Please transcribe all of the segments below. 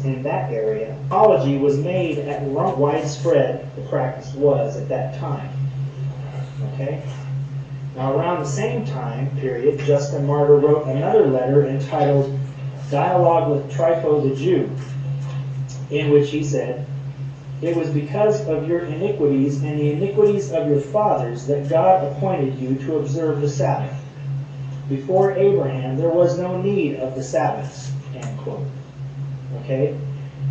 in that area, apology was made at widespread, the practice was at that time. Okay? Now around the same time period, Justin Martyr wrote another letter entitled Dialogue with Trypho the Jew, in which he said, "It was because of your iniquities and the iniquities of your fathers that God appointed you to observe the Sabbath. Before Abraham, there was no need of the Sabbaths." End quote. Okay?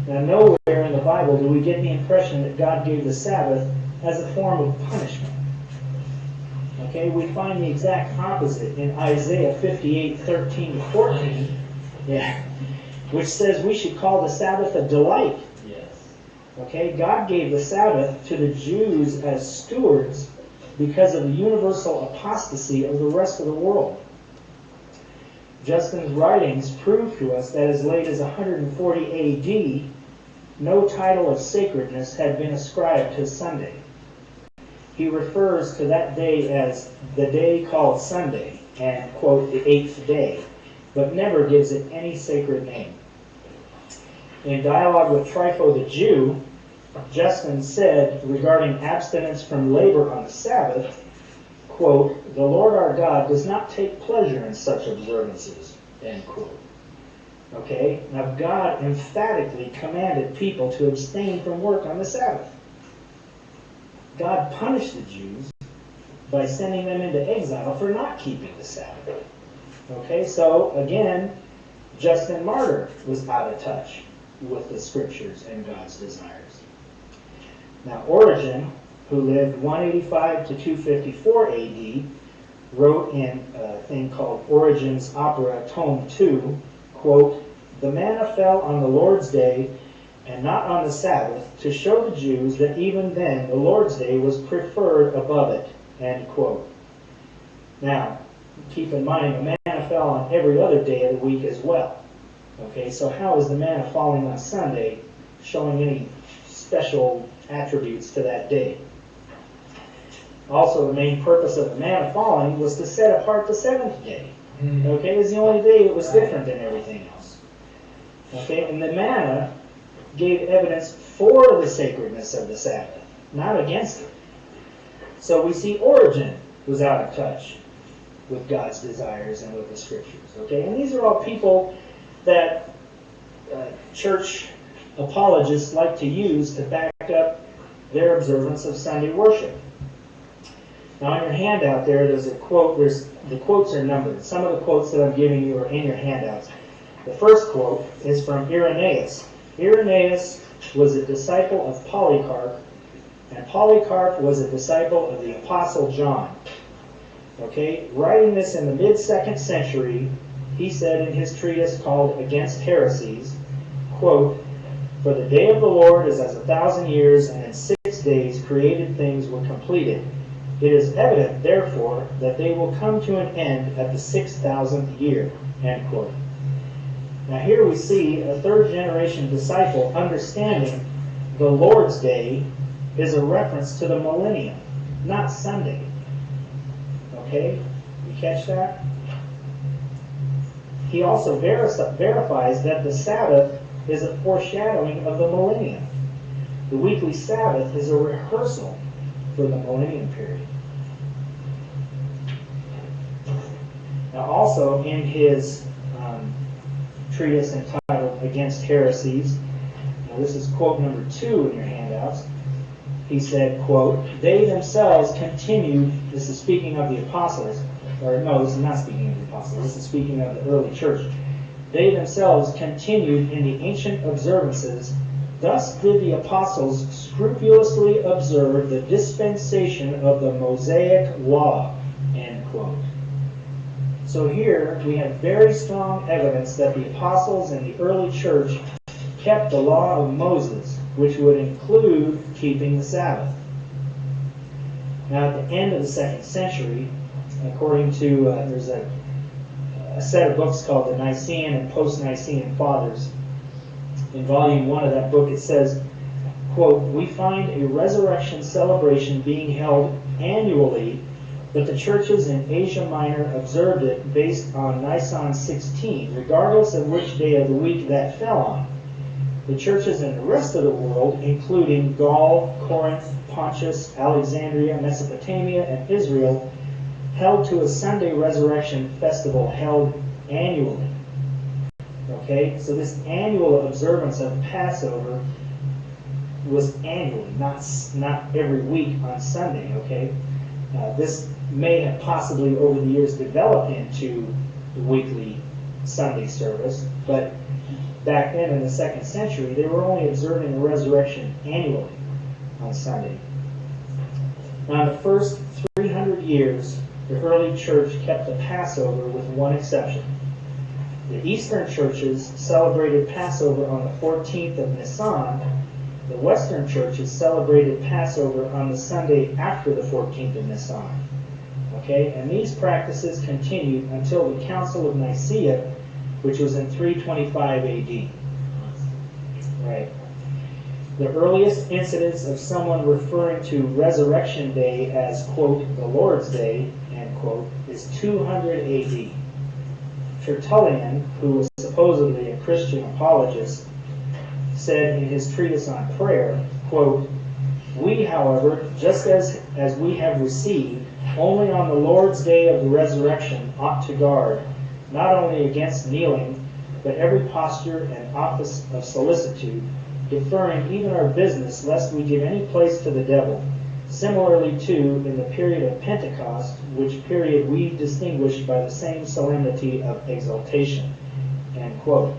Now, nowhere in the Bible do we get the impression that God gave the Sabbath as a form of punishment. Okay? We find the exact opposite in Isaiah 58:13-14, which says we should call the Sabbath a delight. Okay? God gave the Sabbath to the Jews as stewards because of the universal apostasy of the rest of the world. Justin's writings prove to us that as late as 140 A.D., no title of sacredness had been ascribed to Sunday. He refers to that day as the day called Sunday and, quote, the 8th day, but never gives it any sacred name. In Dialogue with Trypho the Jew, Justin said regarding abstinence from labor on the Sabbath, quote, "The Lord our God does not take pleasure in such observances," end quote. Okay? Now God emphatically commanded people to abstain from work on the Sabbath. God punished the Jews by sending them into exile for not keeping the Sabbath. Okay? So, again, Justin Martyr was out of touch with the Scriptures and God's desires. Now, Origen, who lived 185 to 254 A.D., wrote in a thing called Origen's Opera, Tome 2, quote, "The manna fell on the Lord's day and not on the Sabbath, to show the Jews that even then the Lord's day was preferred above it," end quote. Now, keep in mind, the manna fell on every other day of the week as well. Okay, so how is the manna falling on Sunday showing any special attributes to that day? Also, the main purpose of the manna falling was to set apart the seventh day. Okay, it's the only day it was different than everything else. Okay, and the manna gave evidence for the sacredness of the Sabbath, not against it. So we see Origen was out of touch with God's desires and with the Scriptures. Okay, and these are all people that church apologists like to use to back up their observance of Sunday worship. Now, in your handout there's a quote. The quotes are numbered. Some of the quotes that I'm giving you are in your handouts. The first quote is from Irenaeus. Irenaeus was a disciple of Polycarp, and Polycarp was a disciple of the Apostle John. Okay, writing this in the mid-2nd century, he said in his treatise called Against Heresies, quote, "For the day of the Lord is as 1,000 years, and in 6 days created things were completed. It is evident, therefore, that they will come to an end at the 6,000th year," end quote. Now here we see a 3rd-generation disciple understanding the Lord's Day is a reference to the millennium, not Sunday. Okay? You catch that? He also verifies that the Sabbath is a foreshadowing of the millennium. The weekly Sabbath is a rehearsal for the millennium period. Now also in his treatise entitled Against Heresies, now this is quote number 2 in your handouts, he said, quote, "They themselves continued," this is speaking of the apostles, or no, this is not speaking of the apostles, this is speaking of the early church. "They themselves continued in the ancient observances. Thus did the apostles scrupulously observe the dispensation of the Mosaic law," end quote. So here we have very strong evidence that the apostles and the early church kept the law of Moses, which would include keeping the Sabbath. Now at the end of the 2nd century, according to, there's a set of books called the Nicene and Post-Nicene Fathers. In volume 1 of that book it says, quote, "We find a resurrection celebration being held annually, but the churches in Asia Minor observed it based on Nisan 16, regardless of which day of the week that fell on. The churches in the rest of the world, including Gaul, Corinth, Pontus, Alexandria, Mesopotamia, and Israel, held to a Sunday resurrection festival held annually. Okay, so this annual observance of Passover was annually, not every week on Sunday. Okay, this may have possibly over the years developed into the weekly Sunday service, but back then in the 2nd century, they were only observing the resurrection annually on Sunday. Now, in the first 300 years, the early church kept the Passover with one exception. The Eastern churches celebrated Passover on the 14th of Nisan. The Western churches celebrated Passover on the Sunday after the 14th of Nisan. Okay, and these practices continued until the Council of Nicaea, which was in 325 AD. Right. The earliest incidents of someone referring to Resurrection Day as, quote, the Lord's Day, end quote, is 200 AD. Tertullian, who was supposedly a Christian apologist, said in his treatise on prayer, quote, we, however, just as we have received, only on the Lord's day of the resurrection ought to guard, not only against kneeling, but every posture and office of solicitude, deferring even our business, lest we give any place to the devil. Similarly, too, in the period of Pentecost, which period we distinguished by the same solemnity of exaltation. End quote.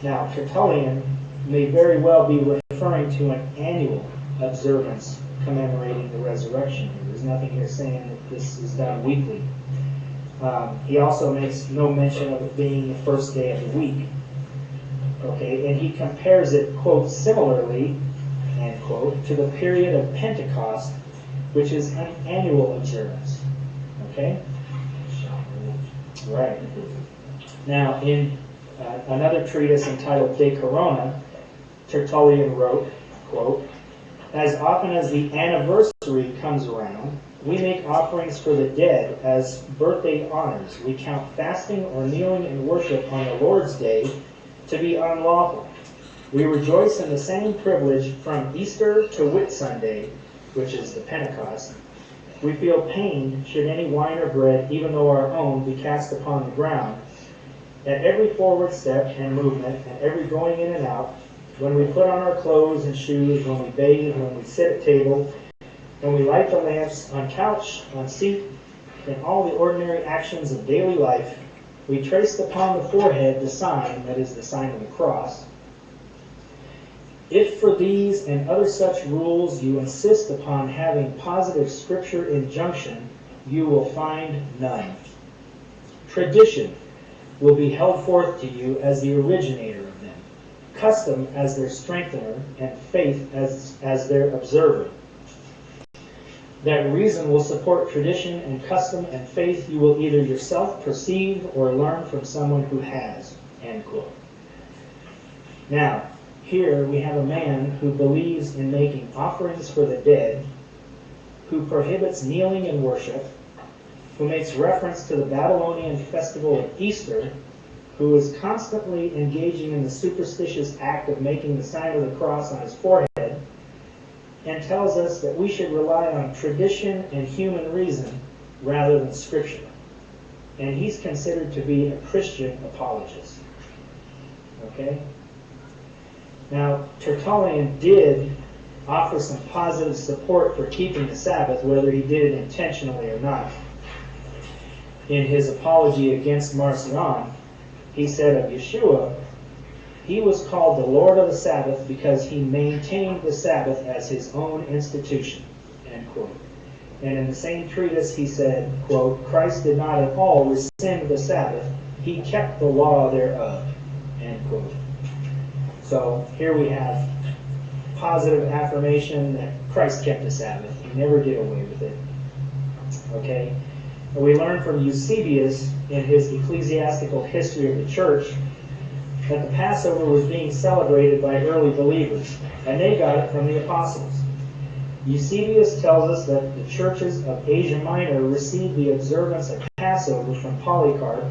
Now, Tertullian may very well be referring to an annual observance commemorating the resurrection. There's nothing here saying that this is done weekly. He also makes no mention of it being the first day of the week. Okay, and he compares it, quote, similarly, end quote, to the period of Pentecost, which is an annual observance. Okay? Right. Now, in another treatise entitled De Corona, Tertullian wrote, quote, as often as the anniversary comes around, we make offerings for the dead as birthday honors. We count fasting or kneeling in worship on the Lord's Day to be unlawful. We rejoice in the same privilege from Easter to Whitsunday, which is the Pentecost. We feel pained should any wine or bread, even though our own, be cast upon the ground. At every forward step and movement, and every going in and out, when we put on our clothes and shoes, when we bathe, when we sit at table, when we light the lamps, on couch, on seat, in all the ordinary actions of daily life, we traced upon the forehead the sign, that is the sign of the cross. If for these and other such rules you insist upon having positive scripture injunction, you will find none. Tradition will be held forth to you as the originator of them, custom as their strengthener, and faith as their observer. That reason will support tradition and custom and faith you will either yourself perceive or learn from someone who has. End quote. Now, here we have a man who believes in making offerings for the dead, who prohibits kneeling in worship, who makes reference to the Babylonian festival of Easter, who is constantly engaging in the superstitious act of making the sign of the cross on his forehead, and tells us that we should rely on tradition and human reason rather than Scripture. And he's considered to be a Christian apologist. Okay? Now, Tertullian did offer some positive support for keeping the Sabbath, whether he did it intentionally or not. In his apology against Marcion, he said of Yeshua, he was called the Lord of the Sabbath because he maintained the Sabbath as his own institution, end quote. And in the same treatise he said, quote, Christ did not at all rescind the Sabbath, he kept the law thereof, end quote. So here we have positive affirmation that Christ kept the Sabbath. He never did away with it. Okay? And we learn from Eusebius in his ecclesiastical history of the church that the Passover was being celebrated by early believers, and they got it from the apostles. Eusebius tells us that the churches of Asia Minor received the observance of Passover from Polycarp